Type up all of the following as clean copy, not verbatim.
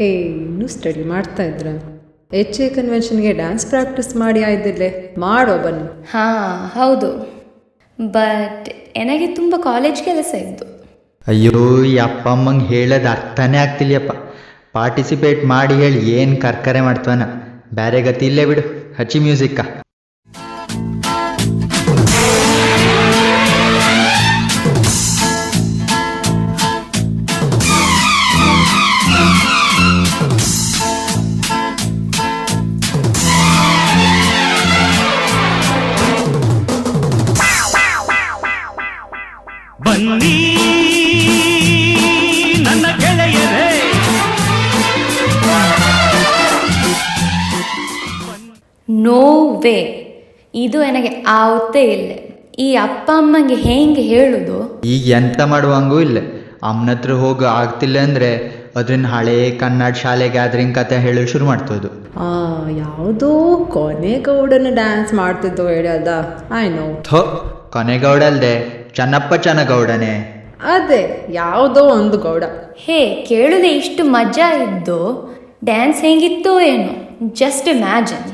ಇನ್ನೂ ಸ್ಟಡಿ ಮಾಡ್ತಾ ಇದ್ರ? ಎಚ್ ಎ ಕನ್ವೆನ್ಷನ್ಗೆ ಡ್ಯಾನ್ಸ್ ಪ್ರಾಕ್ಟೀಸ್ ಮಾಡಿ ಆಯ್ದಿಲ್ಲೇ ಮಾಡೋ ಬನ್ನಿ. ಹಾಂ ಹೌದು, ಬಟ್ ನನಗೆ ತುಂಬ ಕಾಲೇಜ್ ಕೆಲಸ ಇತ್ತು. ಅಯ್ಯೋ ಈ ಅಪ್ಪ ಅಮ್ಮಂಗೆ ಹೇಳೋದು ಅರ್ಥನೇ ಆಗ್ತಿಲ್ಲಪ್ಪ. ಪಾರ್ಟಿಸಿಪೇಟ್ ಮಾಡಿ ಹೇಳಿ ಏನು ಕರ್ಕರೆ ಮಾಡ್ತವನ. ಬೇರೆ ಗತಿ ಇಲ್ಲೇ ಬಿಡು, ಹಚ್ಚಿ ಮ್ಯೂಸಿಕ್ಕ. ಬನ್ನಿ ನನ್ನ ಗೆಳೆಯರೇ, ನೋ ವೇ, ಇದು ನನಗೆ ಆವತ್ತೇ ಇಲ್ಲ. ಈ ಅಪ್ಪ ಅಮ್ಮಂಗೆ ಹೆಂಗೆ ಹೇಳುದು? ಈಗ ಎಂತ ಮಾಡುವಂಗೂ ಇಲ್ಲ. ಅಮ್ಮನ ಹತ್ರ ಹೋಗಿ ಆಗ್ತಿಲ್ಲ ಅಂದರೆ ಅದನ್ನ ಹಳೇ ಕನ್ನಡ ಶಾಲೆ ಗ್ಯಾದ್ರಿಂಗ್ ಕತೆ ಹೇಳಲು ಶುರು ಮಾಡ್ತೋದು. ಯಾವುದೋ ಕೊನೆಗೌಡನ ಡ್ಯಾನ್ಸ್ ಮಾಡ್ತಿದ್ದೋ ಹೇಳಿ ಅದ ಆಯ್ನೋ. ಕೊನೆಗೌಡ ಅಲ್ದೆ ಚನ್ನಪ್ಪ ಚನ್ನಗೌಡನೇ. ಅದೇ ಯಾವುದೋ ಒಂದು ಗೌಡ. ಹೇ, ಕೇಳುದೆ ಇಷ್ಟು ಮಜಾ ಇದ್ದು ಡ್ಯಾನ್ಸ್ ಹೆಂಗಿತ್ತೋ ಏನೋ. Just imagine.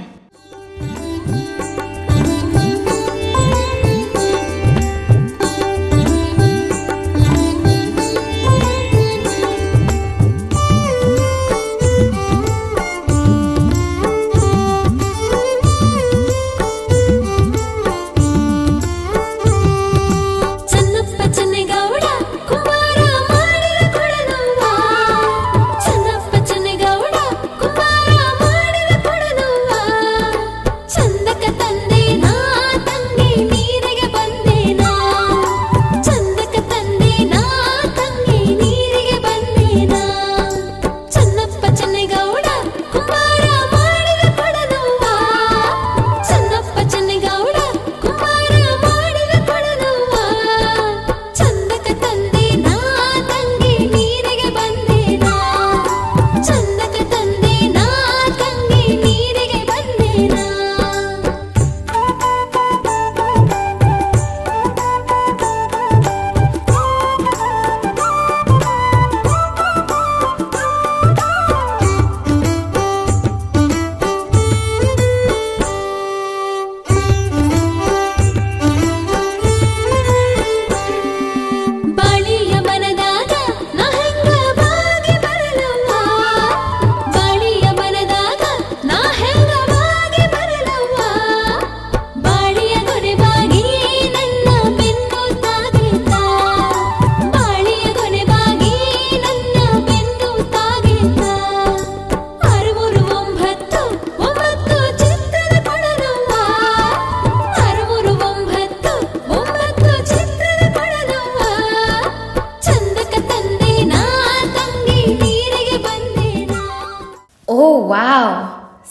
Wow,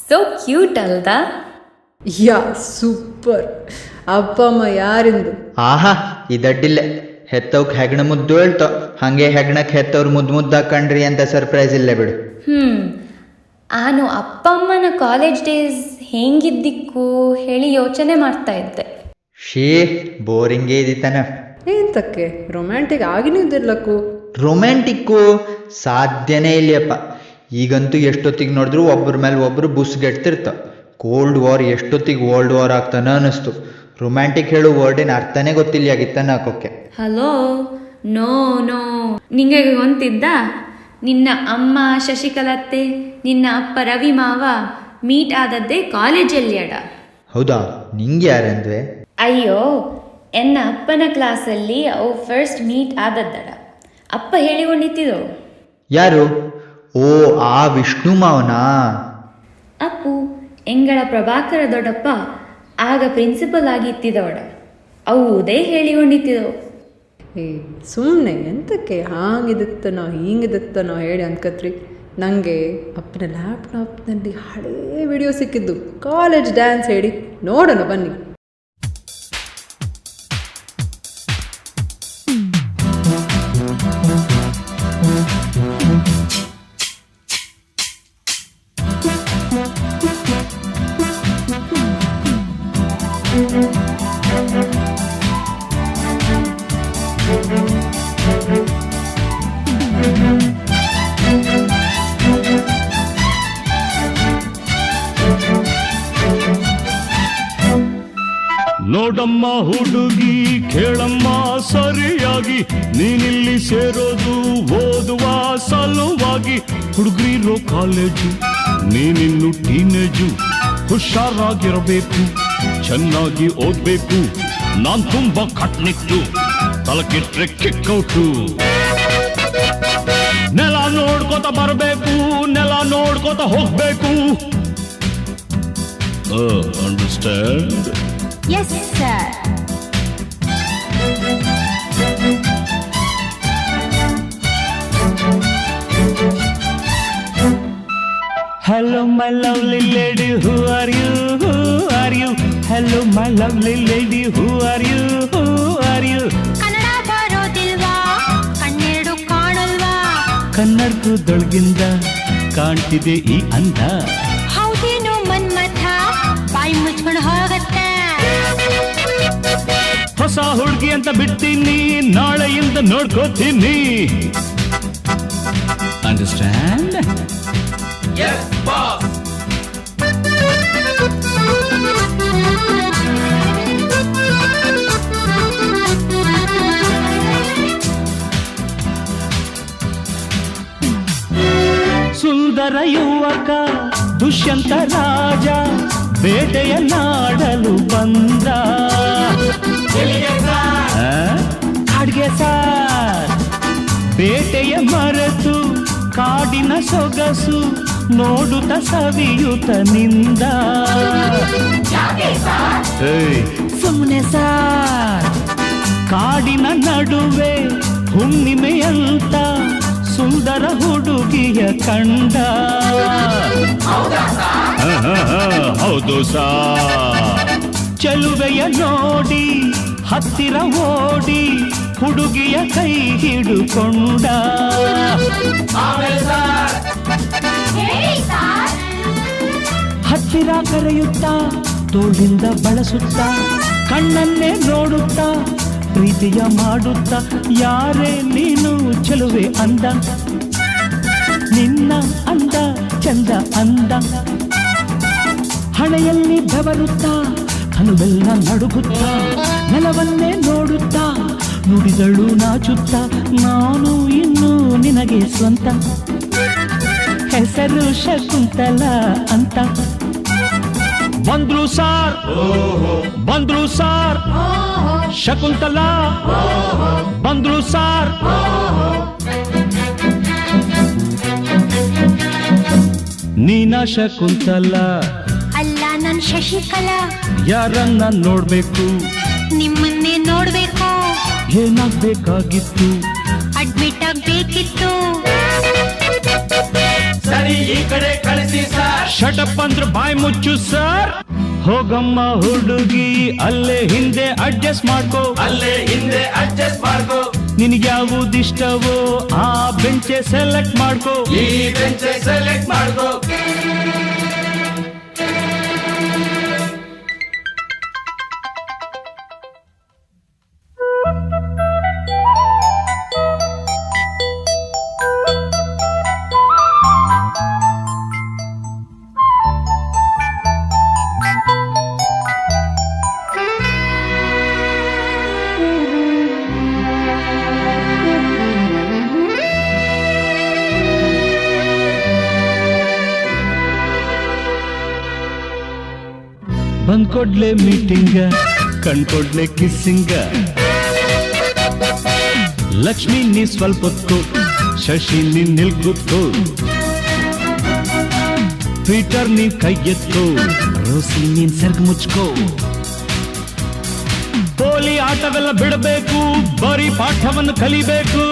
so cute ಅಲ್ದಾ? Yeah, super. ಅಪ್ಪ ಅಮ್ಮ ಯಾರಿಂದು? ಆಹಾ, ಇದಡ್ಡಿಲ್ಲೆ ಹೆತ್ತವ್ಕ್ ಹೆಗ್ಣ ಮುದ್ದು ಹೇಳ್ತೋ, ಹಂಗೆ ಹೆಗ್ಣಕ್ಕೆ ಹೆತ್ತವ್ರು ಮುದ್ದಾಕಂಡ್ರಿ ಅಂತ ಸರ್ಪ್ರೈಸ್ ಇಲ್ಲೇ ಬಿಡು. ನಾನು ಅಪ್ಪ ಅಮ್ಮನ ಕಾಲೇಜ್ ಡೇಸ್ ಹೆಂಗಿದ್ದಿಕ್ಕು ಹೇಳಿ ಯೋಚನೆ ಮಾಡ್ತಾ ಇದ್ದೆ. ಬೋರಿಂಗೇ ಇದಿತ್ತಾನ. ಎಂತಕ್ಕೆ ರೊಮ್ಯಾಂಟಿಕ್ ಆಗಿನೂ ಇದ್ದಿರ್ಲಕ್ಕು. ರೊಮ್ಯಾಂಟಿಕ್ಕು ಸಾಧ್ಯನೇ ಇಲ್ಲಪ್ಪ. ಈಗಂತೂ ಎಷ್ಟೊತ್ತಿಗೆ ನೋಡಿದ್ರು ಒಬ್ಬರ ಮೇಲೆ ಒಬ್ಬರು ಬುಸ್ಗೆಡ್ತಿರ್ತ. ಕೋಲ್ಡ್ ವಾರ್ ಎಷ್ಟೊತ್ತಿಗೆ ವರ್ಲ್ಡ್ ವಾರ್ ಆಗ್ತಾನೆ ಅನ್ನಿಸ್ತು. ರೊಮ್ಯಾಂಟಿಕ್ ಹೇಳು ವರ್ಡಿನ ಅರ್ಥನೇ ಗೊತ್ತಿಲ್ಲ ಆಗಿತ್ತಾನ ಹಾಕೋಕ್ಕೆ. ಹಲೋ, ನೋ ನೋ, ನಿಂಗೆ ಗೊತ್ತಿದ್ದ? ನಿನ್ನ ಅಮ್ಮ ಶಶಿಕಲತ್ತೆ, ನಿನ್ನ ಅಪ್ಪ ರವಿ ಮಾವ ಮೀಟ್ ಆದದ್ದೇ ಕಾಲೇಜಲ್ಲಿ ಅಡ. ಹೌದಾ? ನಿಂಗೆ ಯಾರಂದ್ವೆ? ಅಯ್ಯೋ, ಎನ್ನ ಅಪ್ಪನ ಕ್ಲಾಸಲ್ಲಿ ಅವು ಫಸ್ಟ್ ಮೀಟ್ ಆದದ್ದಡ. ಅಪ್ಪ ಹೇಳಿಕೊಂಡಿತ್ತಿದೋ. ಯಾರು? ಓ, ಆ ವಿಷ್ಣು ಮಾವನಾ? ಅಪ್ಪು ಎಂಗಳ ಪ್ರಭಾಕರ ದೊಡ್ಡಪ್ಪ ಆಗ ಪ್ರಿನ್ಸಿಪಲ್ ಆಗಿತ್ತಿದವಡ. ಅವುದೇ ಹೇಳಿಕೊಂಡಿತ್ತಿದವು. ಸುಮ್ಮನೆ ಎಂತಕ್ಕೆ ಹಾಂಗಿದತ್ತನೋ ಹಿಂಗಿದತ್ತನೋ ಹೇಳಿ ಅನ್ಕತ್ರಿ. ನನಗೆ ಅಪ್ಪನ ಲ್ಯಾಪ್ಟಾಪ್ನಲ್ಲಿ ಹಳೇ ವಿಡಿಯೋ ಸಿಕ್ಕಿದ್ದು ಕಾಲೇಜ್ ಡ್ಯಾನ್ಸ್ ಹೇಳಿ. ನೋಡೋಣ ಬನ್ನಿ. ನೋಡಮ್ಮ ಹುಡುಗಿ ಕೇಳಮ್ಮ ಸರಿಯಾಗಿ, ನೀನಿಲ್ಲಿ ಸೇರೋದು ಓದುವ ಸಲುವಾಗಿ. ಹುಡುಗರಿರೋ ಕಾಲೇಜು, ನೀನಿನ್ನು ಟೀನೇಜು. ಹುಷಾರಾಗಿರಬೇಕು, ಚೆನ್ನಾಗಿ ಓದ್ಬೇಕು. ನಾನ್ ತುಂಬಾ ಕಟ್ನಿಟ್ಟು, ತಲಕಿಟ್ರೆ ಕಿಕ್ಕೌಟು. ನೆಲ ನೋಡ್ಕೋತ ಬರಬೇಕು, ನೆಲ ನೋಡ್ಕೋತ ಹೋಗ್ಬೇಕು. Understand? Yes sir. Hello my lovely lady, who are you? Who are you? Hello my lovely lady, who are you? Who are you? Kannada ಬರೋದಿಲ್ವಾ, ಕಣ್ಣೆರಡು ಕಾಣಲ್ವಾ? ಕನ್ನಡದೊಳಗಿಂದ ಕಾಣ್ತಿದೆ ಈ ಅಂದ. ಹೌದೇನು ಮನ್ಮಥ, ಬಾಯಿ ಮುಚ್ಕೊಂಡು ಹೋಗತ್ತೆ. ಹೊಸ ಹುಡುಗಿ ಅಂತ ಬಿಡ್ತೀನಿ, ನಾಳೆಯಿಂದ ನೋಡ್ಕೋತೀನಿ. ಅಂಡರ್ಸ್ಟ್ಯಾಂಡ್? Yes, boss. ಸುಂದರ ಯುವಕ ದುಷ್ಯಂತ ರಾಜ ಬೇಟೆಯ ನಾಡಲು ಬಂದ. ಕಾಡ್ಗೆ ಸಾರ್ ಬೇಟೆಯ ಮರೆತು ಕಾಡಿನ ಸೊಗಸು ನೋಡುತ್ತ ಸವಿಯುತ್ತ ನಿಂದ. ಸುಮ್ಮನೆ ಸಾರ್ ಕಾಡಿನ ನಡುವೆ ಹುಣ್ಣಿಮೆಯಂತ ಸುಂದರ ಹುಡುಗಿಯ ಕಂಡ. ಹೌದು ಸಾರ್. ಚೆಲುವೆಯ ನೋಡಿ ಹತ್ತಿರ ಓಡಿ ಹುಡುಗಿಯ ಕೈ ಹಿಡುಕೊಂಡ. ಹತ್ತಿರ ಕರೆಯುತ್ತಾ ತೋಳಿಂದ ಬಳಸುತ್ತ ಕಣ್ಣನ್ನೇ ನೋಡುತ್ತಾ ಪ್ರೀತಿಯ ಮಾಡುತ್ತ. ಯಾರೇ ನೀನು ಚೆಲುವೆ ಅಂದ, ನಿನ್ನ ಅಂದ ಚಂದ ಅಂದ. ಹಣೆಯಲ್ಲಿ ಬೆವರುತ್ತಾ ಕನುವೆಲ್ಲ ನಡುಗುತ್ತಾ ನೆಲವನ್ನೇ ನೋಡುತ್ತಾ ನುಡಿದಳು ನಾಚುತ್ತ. ನಾನು ಇನ್ನು ನಿನಗೆ ಸ್ವಂತ, ಹೆಸರು ಶಕುಂತಲ ಅಂತ. ಬಂದ್ರು ಸಾರ್, ಬಂದ್ರು ಸಾರ್, ಶಕುಂತಲ ಬಂದ್ರು ಸಾರ್. ನೀನ ಶಕುಂತಲ ಅಲ್ಲ, ನನ್ ಶಶಿಕಲಾ. ಯಾರನ್ನ ನೋಡ್ಬೇಕು, ನಿಮ್ಮನ್ನೇ ನೋಡ್ಬೇಕು. ಏನಾಗ್ಬೇಕಾಗಿತ್ತು, ಅಡ್ಮಿಟ್ ಆಗ್ಬೇಕಿತ್ತು. ಸರಿ ಈ ಕಡೆ ಕಳಿಸಿ ಸರ್. ಶಟಪ್ ಅಂದ್ರೆ ಬಾಯಿ ಮುಚ್ಚು ಸರ್. ಹೋಗಮ್ಮ ಹುಡುಗಿ ಅಲ್ಲೇ ಹಿಂದೆ ಅಡ್ಜಸ್ಟ್ ಮಾಡ್ಕೋ, ಅಲ್ಲೇ ಹಿಂದೆ ಅಡ್ಜಸ್ಟ್ ಮಾಡ್ಕೋ. ನಿನಗ್ಯಾವುದಿಷ್ಟವೋ ಆ ಬೆಂಚೆ ಸೆಲೆಕ್ಟ್ ಮಾಡ್ಕೋ. ಈ ಬೆಂಚ್ ಸೆಲೆಕ್ಟ್ ಮಾಡ್ಕೋ. ಬಂದ್ಕೊಡ್ಲೆ ಮೀಟಿಂಗ, ಕಣ್ಕೊಡ್ಲೆ ಕಿಸ್ಸಿಂಗ. ಲಕ್ಷ್ಮಿ ನೀ ಸ್ವಲ್ಪ ಹೊತ್ಕೋ, ಶಶಿ ನೀನ್ ನಿಲ್ಕುತ್ಕೋ. ಪೀಟರ್ ನೀನ್ ಕೈ ಎತ್ಕೋ, ರೋಸಿ ನೀನ್ ಸರ್ಗ್ ಮುಚ್ಕೋ. ಪೋಲಿ ಆಟವೆಲ್ಲ ಬಿಡಬೇಕು, ಬರೀ ಪಾಠವನ್ನು ಕಲಿಬೇಕು.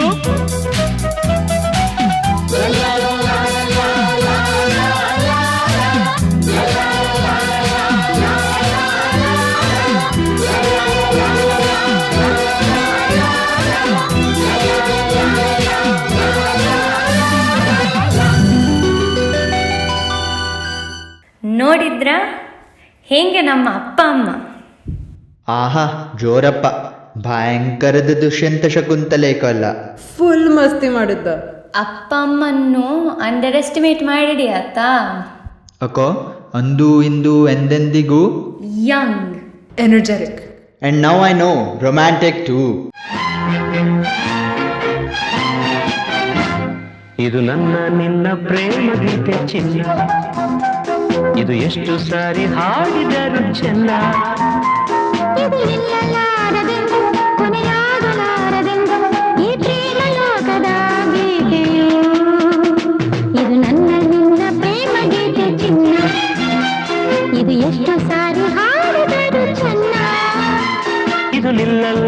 ನೋಡಿದ್ರ ಹೇಗೆ ನಮ್ಮ ಅಪ್ಪ ಅಮ್ಮ? ಆಹಾ ಜೋರಪ್ಪ, ಭಯಂಕರದ ದುಷ್ಯಂತ ಶಕುಂತಲೇಕಲ್ಲ. ಫುಲ್ ಮಸ್ತಿ ಮಾಡಿದ್ದ. ಅಪ್ಪ ಅಮ್ಮನ್ನು ಅಂಡರ್ ಎಸ್ಟಿಮೇಟ್ ಮಾಡಿಡಿ ಆತ. ಅಕೋ ಅಂದು ಇಂದು ಎಂದೆಂದಿಗೂ Young, energetic, And now I know, romantic too. ಇದು ನನ್ನ ನಿನ್ನ ಪ್ರೇಮ ಗೀತೆ ಚಿನ್ನ, ಇದು ಎಷ್ಟು ಸಾರಿ ಹಾಡಿದರು ಚೆನ್ನ. ಇದು ನಿಲ್ಲಲಾರದೆಂದು ಕೊನೆಯಾಗಲಾರದೆಂದು ಈ ಪ್ರೇಮ ಲೋಕದ ಗೀತೆಯು. ಇದು ನನ್ನ ನಿನ್ನ ಪ್ರೇಮ ಗೀತೆ ಚಿನ್ನ, ಇದು ಎಷ್ಟು ಸಾರಿ ಹಾಡಿದರು ಚೆನ್ನ. ಇದು ನಿಲ್ಲಲ್ಲ